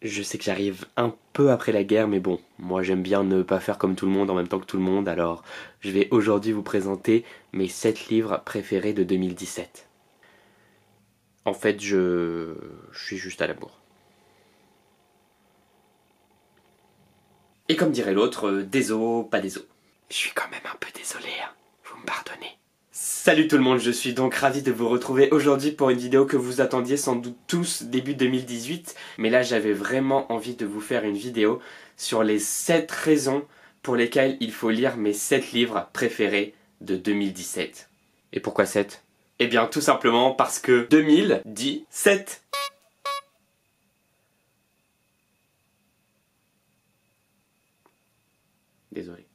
Je sais que j'arrive un peu après la guerre, mais bon, moi j'aime bien ne pas faire comme tout le monde en même temps que tout le monde, alors je vais aujourd'hui vous présenter mes 7 livres préférés de 2017. En fait, je suis juste à la bourre. Et comme dirait l'autre, désolé, pas désolé. Je suis quand même un peu désolé, hein. Vous me pardonnez. Salut tout le monde, je suis donc ravi de vous retrouver aujourd'hui pour une vidéo que vous attendiez sans doute tous début 2018. Mais là j'avais vraiment envie de vous faire une vidéo sur les 7 raisons pour lesquelles il faut lire mes 7 livres préférés de 2017. Et pourquoi 7 ? Eh bien tout simplement parce que 2000 dit 7. Désolé.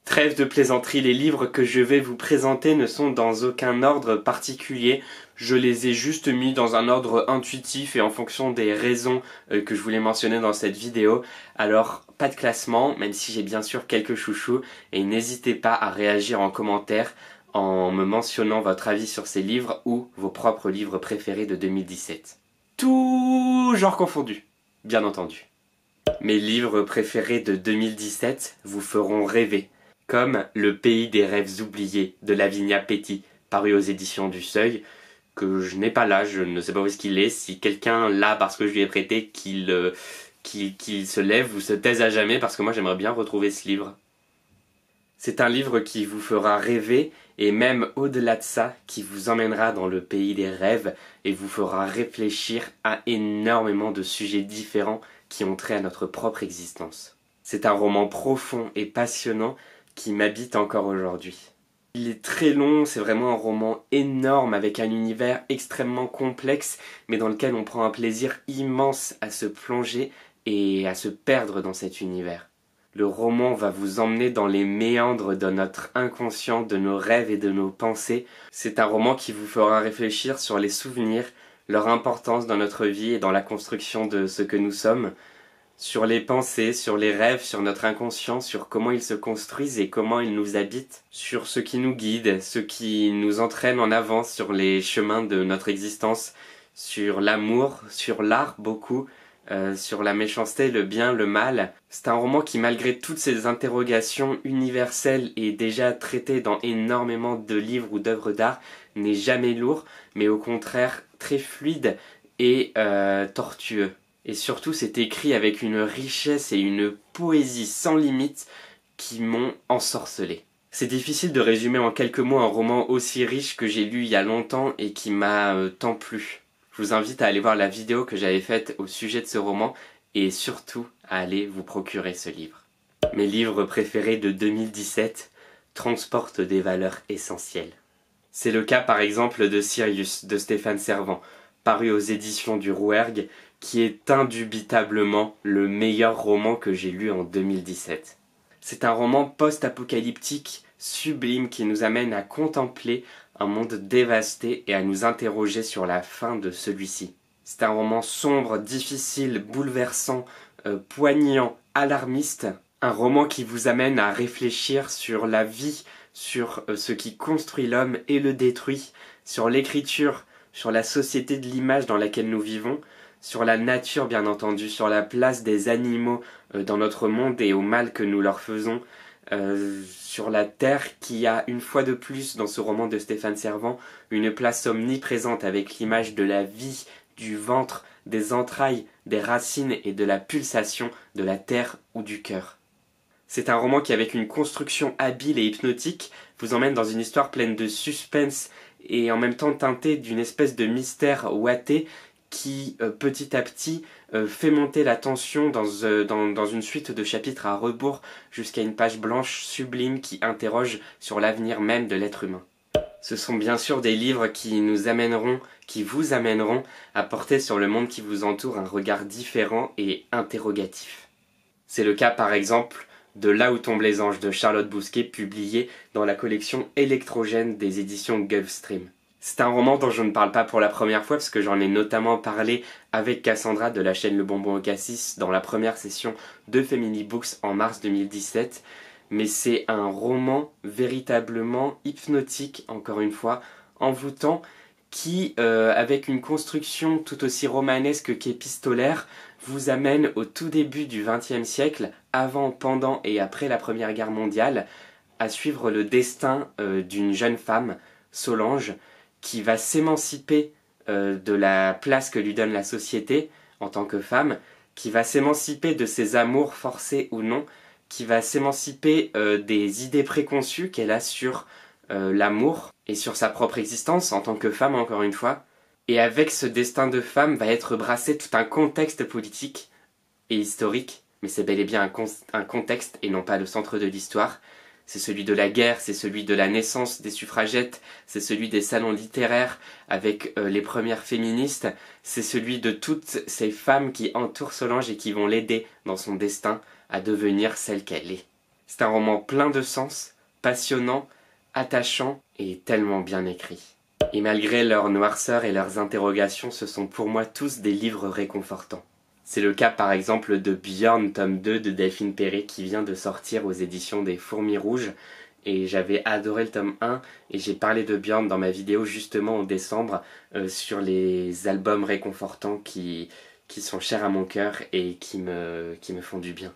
Trêve de plaisanterie, les livres que je vais vous présenter ne sont dans aucun ordre particulier. Je les ai juste mis dans un ordre intuitif et en fonction des raisons que je voulais mentionner dans cette vidéo. Alors, pas de classement, même si j'ai bien sûr quelques chouchous. Et n'hésitez pas à réagir en commentaire en me mentionnant votre avis sur ces livres ou vos propres livres préférés de 2017. Tout genre confondu, bien entendu. Mes livres préférés de 2017 vous feront rêver. Comme Le pays des rêves oubliés de Lavinia Petit, paru aux éditions du Seuil, que je n'ai pas là, je ne sais pas où est-ce qu'il est. Si quelqu'un l'a parce que je lui ai prêté, qu'il se lève ou se taise à jamais, parce que moi j'aimerais bien retrouver ce livre. C'est un livre qui vous fera rêver, et même au-delà de ça, qui vous emmènera dans le pays des rêves, et vous fera réfléchir à énormément de sujets différents qui ont trait à notre propre existence. C'est un roman profond et passionnant, qui m'habite encore aujourd'hui. Il est très long, c'est vraiment un roman énorme avec un univers extrêmement complexe mais dans lequel on prend un plaisir immense à se plonger et à se perdre dans cet univers. Le roman va vous emmener dans les méandres de notre inconscient, de nos rêves et de nos pensées. C'est un roman qui vous fera réfléchir sur les souvenirs, leur importance dans notre vie et dans la construction de ce que nous sommes, sur les pensées, sur les rêves, sur notre inconscient, sur comment ils se construisent et comment ils nous habitent, sur ce qui nous guide, ce qui nous entraîne en avant sur les chemins de notre existence, sur l'amour, sur l'art beaucoup, sur la méchanceté, le bien, le mal. C'est un roman qui, malgré toutes ces interrogations universelles et déjà traitées dans énormément de livres ou d'œuvres d'art, n'est jamais lourd, mais au contraire très fluide et tortueux. Et surtout, c'est écrit avec une richesse et une poésie sans limite qui m'ont ensorcelé. C'est difficile de résumer en quelques mots un roman aussi riche que j'ai lu il y a longtemps et qui m'a tant plu. Je vous invite à aller voir la vidéo que j'avais faite au sujet de ce roman et surtout à aller vous procurer ce livre. Mes livres préférés de 2017 transportent des valeurs essentielles. C'est le cas par exemple de Sirius de Stéphane Servan, paru aux éditions du Rouergue, qui est indubitablement le meilleur roman que j'ai lu en 2017. C'est un roman post-apocalyptique sublime qui nous amène à contempler un monde dévasté et à nous interroger sur la fin de celui-ci. C'est un roman sombre, difficile, bouleversant, poignant, alarmiste. Un roman qui vous amène à réfléchir sur la vie, sur ce qui construit l'homme et le détruit, sur l'écriture, sur la société de l'image dans laquelle nous vivons, sur la nature bien entendu, sur la place des animaux dans notre monde et au mal que nous leur faisons, sur la terre qui a une fois de plus dans ce roman de Stéphane Servan une place omniprésente avec l'image de la vie, du ventre, des entrailles, des racines et de la pulsation de la terre ou du cœur. C'est un roman qui, avec une construction habile et hypnotique, vous emmène dans une histoire pleine de suspense et en même temps teintée d'une espèce de mystère ouaté qui, petit à petit, fait monter la tension dans une suite de chapitres à rebours jusqu'à une page blanche sublime qui interroge sur l'avenir même de l'être humain. Ce sont bien sûr des livres qui vous amèneront à porter sur le monde qui vous entoure un regard différent et interrogatif. C'est le cas par exemple de Là où tombent les anges de Charlotte Bousquet, publié dans la collection électrogène des éditions Gulfstream. C'est un roman dont je ne parle pas pour la première fois parce que j'en ai notamment parlé avec Cassandra de la chaîne Le Bonbon au Cassis dans la première session de Family Books en mars 2017. Mais c'est un roman véritablement hypnotique, encore une fois, envoûtant, qui, avec une construction tout aussi romanesque qu'épistolaire, vous amène au tout début du XXe siècle, avant, pendant et après la Première Guerre mondiale, à suivre le destin d'une jeune femme, Solange, qui va s'émanciper de la place que lui donne la société en tant que femme, qui va s'émanciper de ses amours forcés ou non, qui va s'émanciper des idées préconçues qu'elle a sur l'amour et sur sa propre existence en tant que femme, encore une fois. Et avec ce destin de femme va être brassé tout un contexte politique et historique, mais c'est bel et bien un contexte et non pas le centre de l'histoire. C'est celui de la guerre, c'est celui de la naissance des suffragettes, c'est celui des salons littéraires avec les premières féministes, c'est celui de toutes ces femmes qui entourent Solange et qui vont l'aider dans son destin à devenir celle qu'elle est. C'est un roman plein de sens, passionnant, attachant et tellement bien écrit. Et malgré leur noirceur et leurs interrogations, ce sont pour moi tous des livres réconfortants. C'est le cas par exemple de Björn, tome 2 de Delphine Perret qui vient de sortir aux éditions des Fourmis Rouges. Et j'avais adoré le tome 1 et j'ai parlé de Björn dans ma vidéo justement en décembre sur les albums réconfortants qui sont chers à mon cœur et qui me font du bien.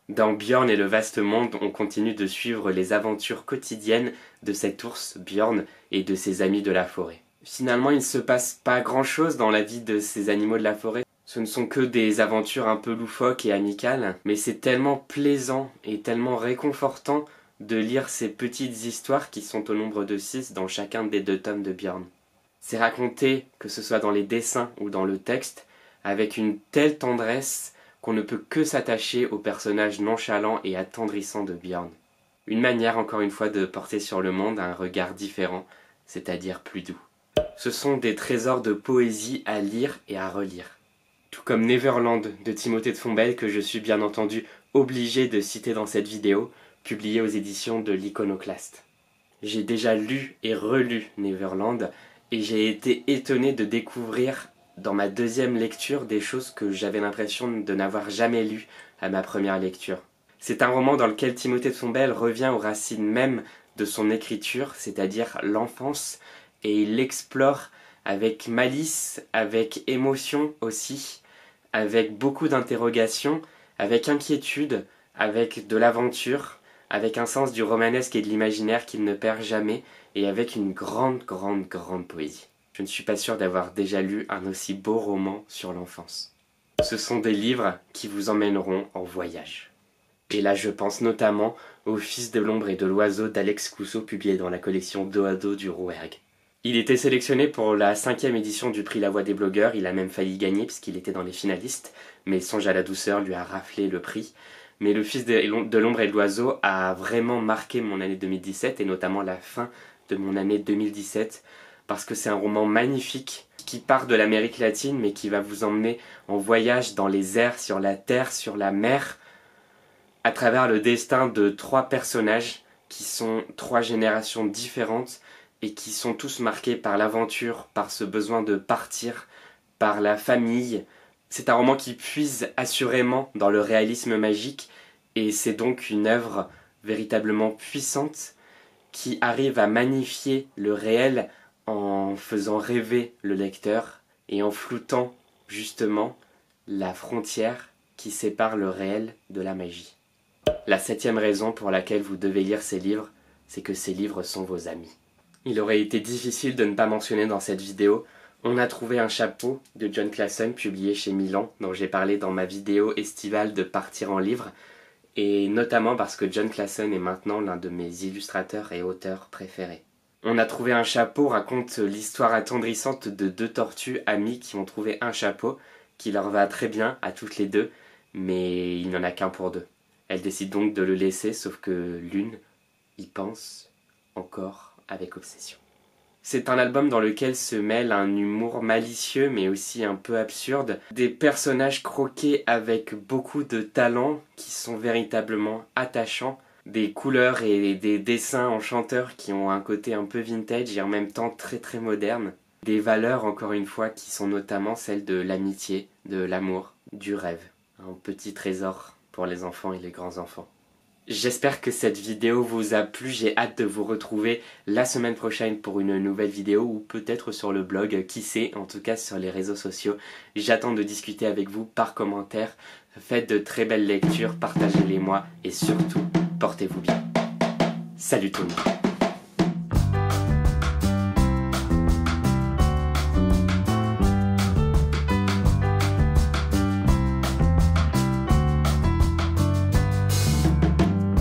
Dans Björn et le vaste monde, on continue de suivre les aventures quotidiennes de cet ours, Björn, et de ses amis de la forêt. Finalement, il ne se passe pas grand-chose dans la vie de ces animaux de la forêt. Ce ne sont que des aventures un peu loufoques et amicales, mais c'est tellement plaisant et tellement réconfortant de lire ces petites histoires qui sont au nombre de 6 dans chacun des 2 tomes de Björn. C'est raconté, que ce soit dans les dessins ou dans le texte, avec une telle tendresse qu'on ne peut que s'attacher au personnage nonchalant et attendrissant de Björn. Une manière, encore une fois, de porter sur le monde un regard différent, c'est-à-dire plus doux. Ce sont des trésors de poésie à lire et à relire. Tout comme Neverland de Timothée de Fombelle, que je suis bien entendu obligé de citer dans cette vidéo, publiée aux éditions de l'Iconoclaste. J'ai déjà lu et relu Neverland, et j'ai été étonné de découvrir dans ma deuxième lecture des choses que j'avais l'impression de n'avoir jamais lues à ma première lecture. C'est un roman dans lequel Timothée de Fombelle revient aux racines mêmes de son écriture, c'est-à-dire l'enfance, et il l'explore avec malice, avec émotion aussi, avec beaucoup d'interrogations, avec inquiétude, avec de l'aventure, avec un sens du romanesque et de l'imaginaire qu'il ne perd jamais, et avec une grande poésie. Je ne suis pas sûr d'avoir déjà lu un aussi beau roman sur l'enfance. Ce sont des livres qui vous emmèneront en voyage. Et là je pense notamment au Fils de l'ombre et de l'oiseau d'Alex Cousseau, publié dans la collection Dos à dos du Rouergue. Il était sélectionné pour la 5e édition du prix La Voix des blogueurs, il a même failli gagner puisqu'il était dans les finalistes, mais Songe à la douceur lui a raflé le prix. Mais le Fils de l'ombre et de l'oiseau a vraiment marqué mon année 2017 et notamment la fin de mon année 2017 parce que c'est un roman magnifique qui part de l'Amérique latine mais qui va vous emmener en voyage dans les airs, sur la terre, sur la mer, à travers le destin de 3 personnages qui sont 3 générations différentes et qui sont tous marqués par l'aventure, par ce besoin de partir, par la famille. C'est un roman qui puise assurément dans le réalisme magique et c'est donc une œuvre véritablement puissante qui arrive à magnifier le réel en faisant rêver le lecteur et en floutant justement la frontière qui sépare le réel de la magie. La 7e raison pour laquelle vous devez lire ces livres, c'est que ces livres sont vos amis. Il aurait été difficile de ne pas mentionner dans cette vidéo, on a trouvé un chapeau de Jon Klassen publié chez Milan, dont j'ai parlé dans ma vidéo estivale de Partir en livre, et notamment parce que Jon Klassen est maintenant l'un de mes illustrateurs et auteurs préférés. On a trouvé un chapeau raconte l'histoire attendrissante de 2 tortues amies qui ont trouvé un chapeau qui leur va très bien à toutes les 2, mais il n'y en a qu'un pour 2. Elles décident donc de le laisser, sauf que l'une y pense encore avec obsession. C'est un album dans lequel se mêle un humour malicieux mais aussi un peu absurde, des personnages croqués avec beaucoup de talent qui sont véritablement attachants, des couleurs et des dessins enchanteurs qui ont un côté un peu vintage et en même temps très moderne, des valeurs encore une fois qui sont notamment celles de l'amitié, de l'amour, du rêve, un petit trésor pour les enfants et les grands enfants. J'espère que cette vidéo vous a plu, j'ai hâte de vous retrouver la semaine prochaine pour une nouvelle vidéo ou peut-être sur le blog, qui sait, en tout cas sur les réseaux sociaux. J'attends de discuter avec vous par commentaire. Faites de très belles lectures, partagez-les moi et surtout, portez-vous bien. Salut tout le monde.